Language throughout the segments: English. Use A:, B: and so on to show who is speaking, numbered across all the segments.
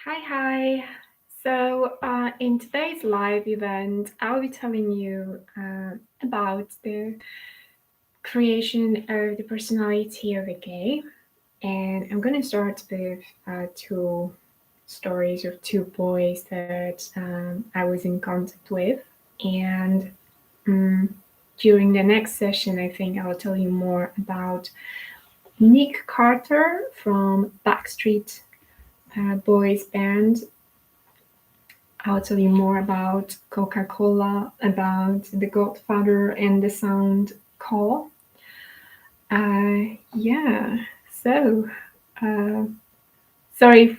A: Hi. In today's live event, I'll be telling you about the creation of the personality of a gay. And I'm going to start with two stories of two boys that I was in contact with. And um, during the next session, I think I'll tell you more about Nick Carter from Backstreet Boys band. I'll tell you more about Coca-Cola, about The Godfather and the sound call. Yeah, so uh, sorry.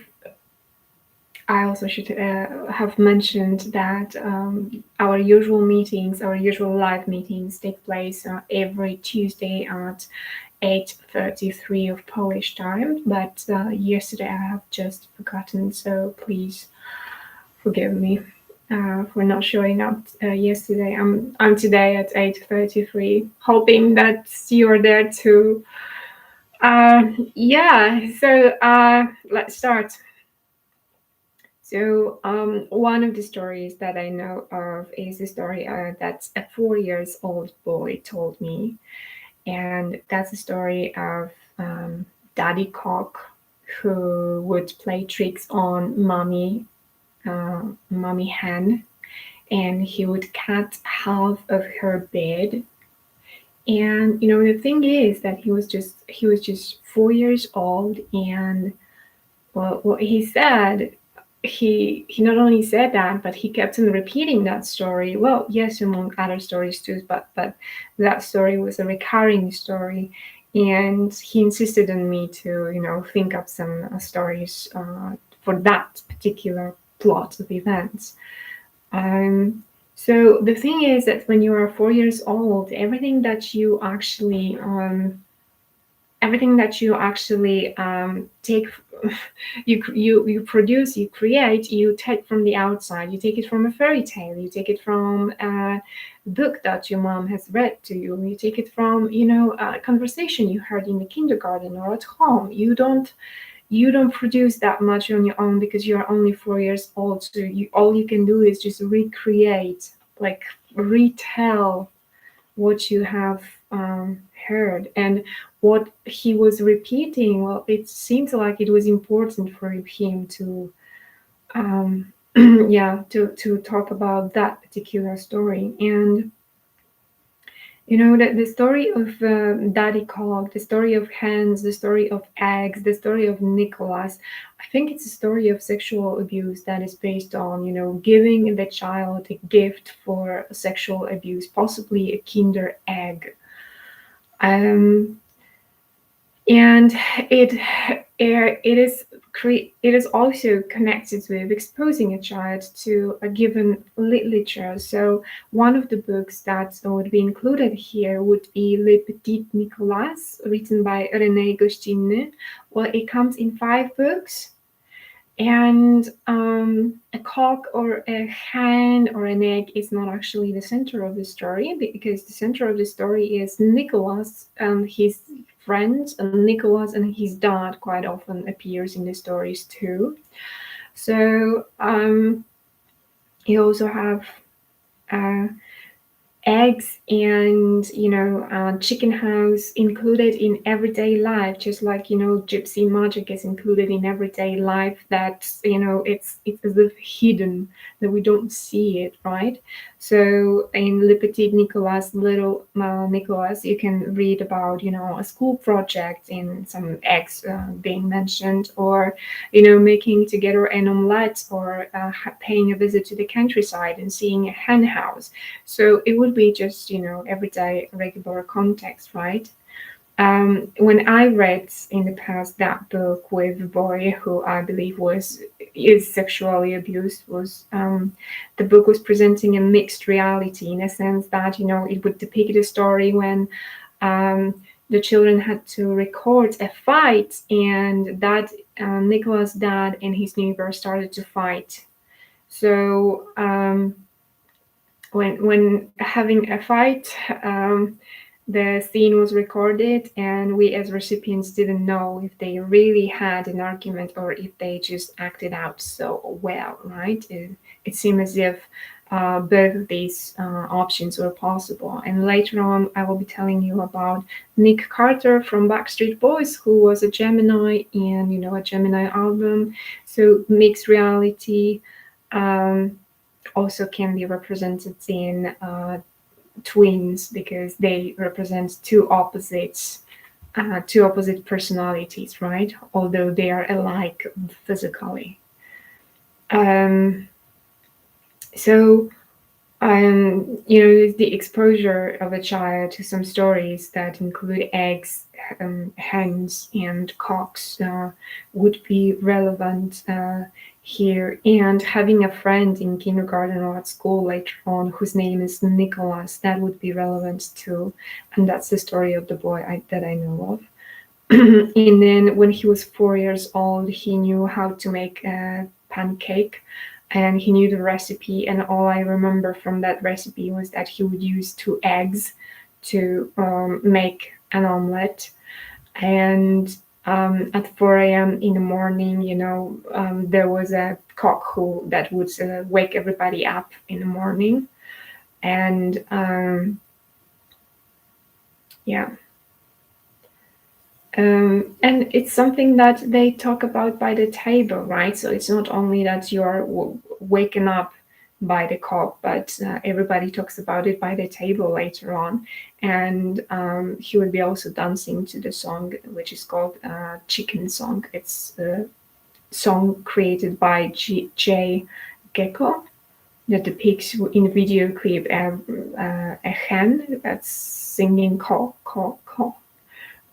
A: I also should have mentioned that our usual meetings, our usual live meetings, take place every Tuesday at 8:33 of Polish time. But yesterday I have just forgotten, so please forgive me for not showing up yesterday. I'm today at 8:33, hoping that you're there too. Let's start. One of the stories that I know of is the story that a 4 years old boy told me, and that's a story of Daddy Cock, who would play tricks on mommy hen, and he would cut half of her bed. And the thing is that he was just 4 years old, and well, what he said, he not only said that, but he kept on repeating that story. Well, yes, among other stories too, but that story was a recurring story, and he insisted on me to think up some stories for that particular plot of events. Um, so the thing is that when you are 4 years old, everything that you actually take, you produce, you create, you take from the outside. You take it from a fairy tale. You take it from a book that your mom has read to you. You take it from a conversation you heard in the kindergarten or at home. You don't produce that much on your own because you're only 4 years old. So all you can do is just recreate, like retell what you have heard. And what he was repeating, well, it seems like it was important for him to yeah, to talk about that particular story. And the story of Daddy Cog, the story of hens, the story of eggs, the story of Nicholas. I think it's a story of sexual abuse that is based on, giving the child a gift for sexual abuse, possibly a Kinder egg. Um, and it is also connected with exposing a child to a given literature. So one of the books that would be included here would be Le Petit Nicolas, written by René Goscinny. Well, it comes in 5 books. And a cock or a hen or an egg is not actually the center of the story, because the center of the story is Nicholas and his friends, and Nicholas and his dad quite often appears in the stories too. So you also have uh, eggs and chicken house included in everyday life, just like gypsy magic is included in everyday life. That it's as if hidden, that we don't see it, right? So in Le Petit Nicolas, little Nicolas, you can read about a school project and some eggs being mentioned, or making together an omelette, or paying a visit to the countryside and seeing a hen house. So it would be just, everyday regular context, right? When I read in the past that book with a boy who I believe is sexually abused, was the book was presenting a mixed reality, in a sense that it would depict a story when the children had to record a fight, and that Nicholas' dad and his neighbor started to fight. So when having a fight, the scene was recorded, and we as recipients didn't know if they really had an argument or if they just acted out so well, right? It seemed as if both of these options were possible. And later on, I will be telling you about Nick Carter from Backstreet Boys, who was a Gemini, and a Gemini album. So mixed reality also can be represented in twins, because they represent two opposite personalities, right? Although they are alike physically. Um, so the exposure of a child to some stories that include eggs, hens, and cocks would be relevant here. And having a friend in kindergarten or at school later on whose name is Nicholas, that would be relevant too. And that's the story of the boy that I know of. And then when he was 4 years old, he knew how to make a pancake, and he knew the recipe. And all I remember from that recipe was that he would use 2 eggs to make an omelette. And at 4 a.m. in the morning, there was a cock that would wake everybody up in the morning. And yeah. And it's something that they talk about by the table, right? So it's not only that you're waken up by the cock, but everybody talks about it by the table later on. And he would be also dancing to the song, which is called Chicken Song. It's a song created by Jay Gecko that depicts in the video clip a hen that's singing caw, caw, caw,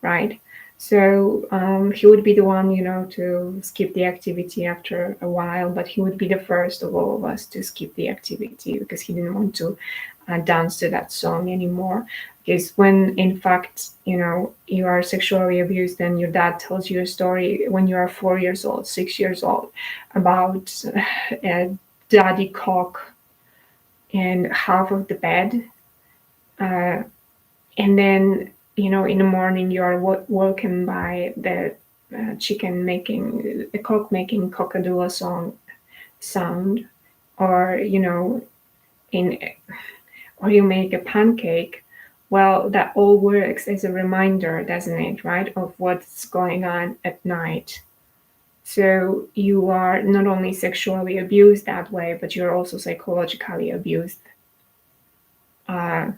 A: right? So he would be the one, to skip the activity after a while, but he would be the first of all of us to skip the activity because he didn't want to dance to that song anymore. Because when, in fact, you are sexually abused and your dad tells you a story when you are 4 years old, 6 years old, about a daddy cock in half of the bed, and then in the morning you are woken by the chicken making a cock making cockadoo sound, or in or you make a pancake. Well, that all works as a reminder, doesn't it, right, of what's going on at night. So you are not only sexually abused that way, but you're also psychologically abused by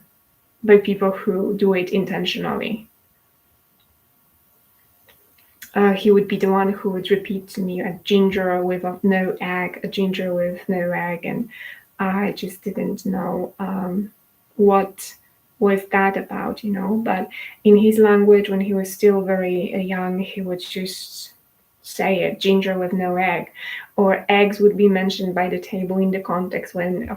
A: people who do it intentionally. He would be the one who would repeat to me a ginger with no egg, a ginger with no egg, and I just didn't know what was that about, But in his language, when he was still very young, he would just say it, ginger with no egg, or eggs would be mentioned by the table in the context when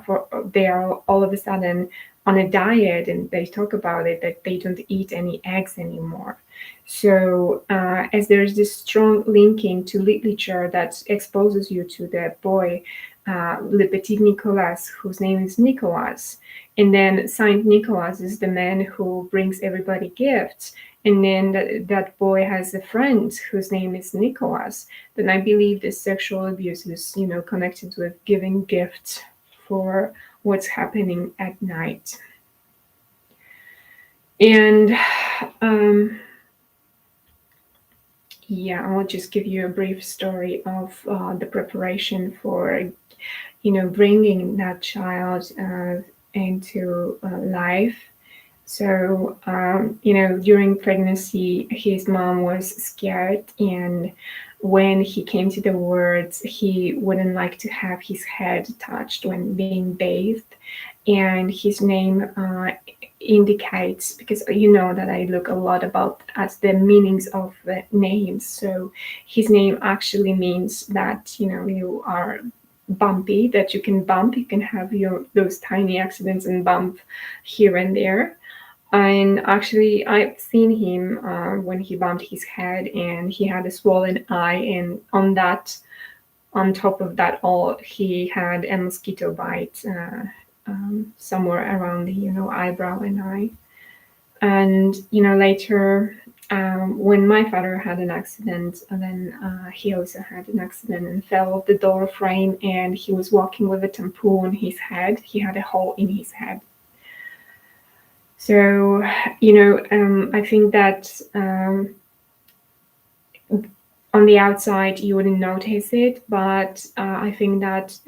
A: they are all of a sudden on a diet and they talk about it, that they don't eat any eggs anymore. So as there's this strong linking to literature that exposes you to the boy, Le Petit Nicolas, whose name is Nicolas. And then Saint Nicholas is the man who brings everybody gifts. And then that boy has a friend whose name is Nicholas. Then I believe the sexual abuse is, connected with giving gifts for what's happening at night. And yeah, I'll just give you a brief story of the preparation for, bringing that child into life. So, during pregnancy, his mom was scared, and when he came to the words, he wouldn't like to have his head touched when being bathed. And his name indicates, because you know that I look a lot about at the meanings of the names. So his name actually means that you are bumpy, that you can bump, you can have those tiny accidents and bump here and there. And actually, I've seen him when he bumped his head, and he had a swollen eye, and on top of that all, he had a mosquito bite somewhere around the eyebrow and eye. And later, when my father had an accident, and then he also had an accident and fell off the door frame, and he was walking with a tampon on his head. He had a hole in his head. So, I think that on the outside you wouldn't notice it, but I think that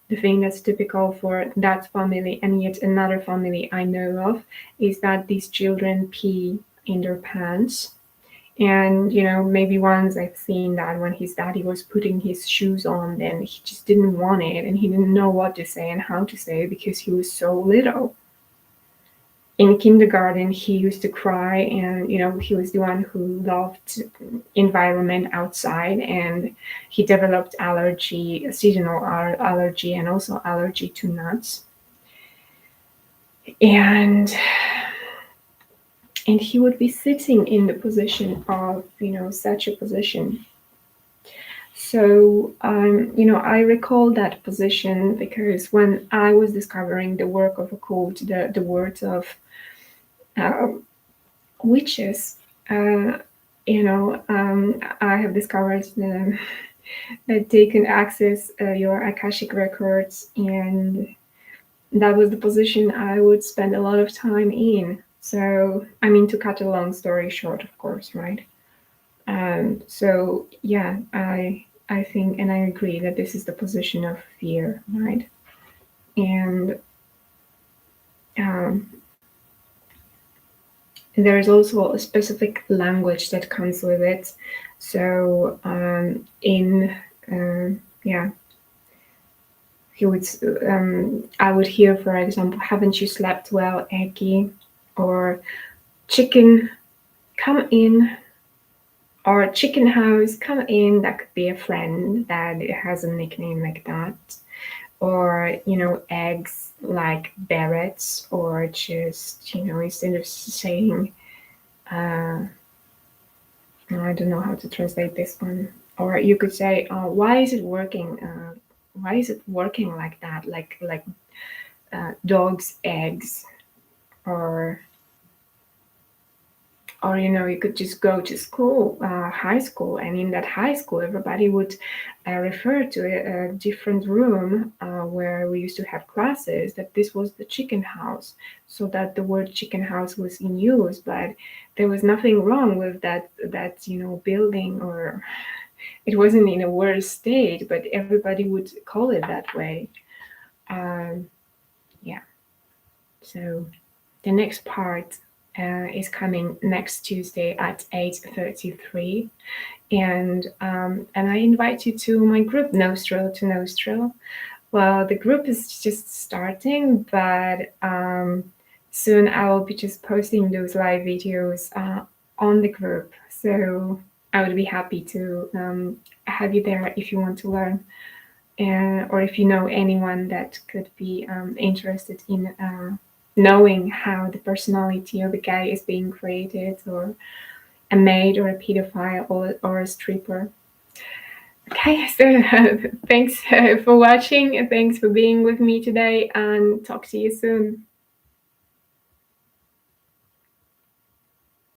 A: the thing that's typical for that family and yet another family I know of is that these children pee in their pants. And maybe once I've seen that when his daddy was putting his shoes on, then he just didn't want it and he didn't know what to say and how to say it because he was so little. In kindergarten he used to cry, and he was the one who loved environment outside, and he developed allergy, seasonal allergy, and also allergy to nuts. And he would be sitting in the position of such a position. So I recall that position because when I was discovering the work of occult, the words of uh, witches, uh, I have discovered that they can access your Akashic records, and that was the position I would spend a lot of time in. So, I mean, to cut a long story short, of course, right? So yeah, I think and I agree that this is the position of fear, right? And um, there is also a specific language that comes with it. So yeah, he would I would hear, for example, "Haven't you slept well, Eggy?" or "Chicken, come in." Or "Chicken House, come in." That could be a friend that has a nickname like that. Or "Eggs," like Barrett's, or just instead of saying I don't know how to translate this one. Or you could say, "Why is it working? Why is it working like that? Like dog's eggs." Or you could just go to school, high school, and in that high school everybody would refer to a different room where we used to have classes, that this was the chicken house, so that the word chicken house was in use, but there was nothing wrong with that building, or it wasn't in a worse state, but everybody would call it that way. um, yeah, so the next part is coming next Tuesday at 8:33, and I invite you to my group, Nostril to Nostril. Well, the group is just starting, but soon I will be just posting those live videos on the group. So I would be happy to have you there if you want to learn, or if you know anyone that could be interested in knowing how the personality of a guy is being created, or a maid, or a pedophile, or a stripper. Okay, so thanks for watching, and thanks for being with me today, and talk to you soon.